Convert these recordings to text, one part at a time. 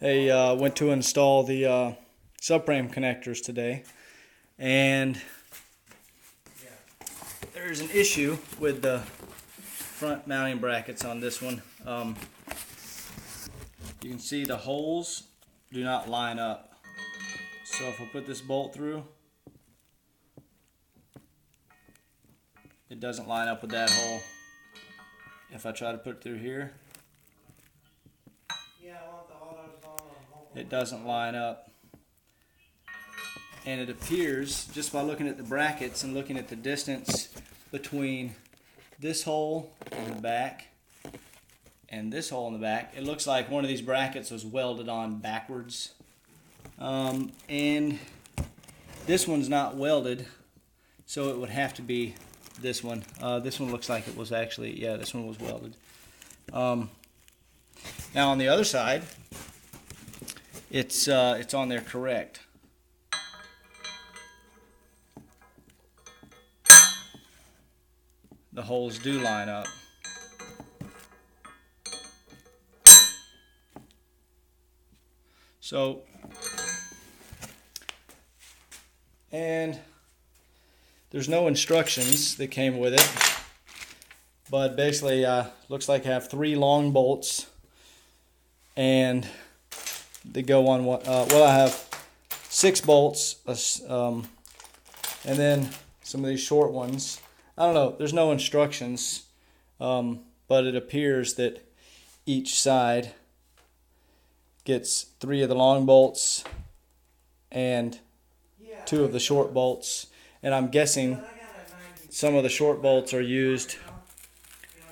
Hey, went to install the SubFrame connectors today, and there's an issue with the front mounting brackets on this one. You can see the holes do not line up. So if I put this bolt through, it doesn't line up with that hole. If I try to put it through here, it doesn't line up. And it appears, just by looking at the brackets and looking at the distance between this hole in the back and this hole in the back, it looks like one of these brackets was welded on backwards. And this one's not welded, so it would have to be this one. This one looks like it was actually, yeah, this one was welded. Now on the other side, it's on there correct. The holes do line up. So, and there's no instructions that came with it, but basically looks like I have 3 long bolts, and they go on one. Well, I have 6 bolts, and then some of these short ones. I don't know. There's no instructions, but it appears that each side gets 3 of the long bolts and 2 of the short bolts, and I'm guessing some of the short bolts are used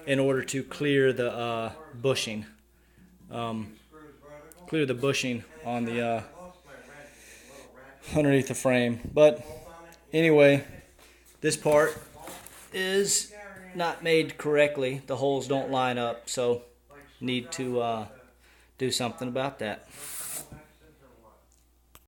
in order to clear the bushing. Clear the bushing on the underneath the frame. But anyway, this part is not made correctly. The holes don't line up, so need to do something about that.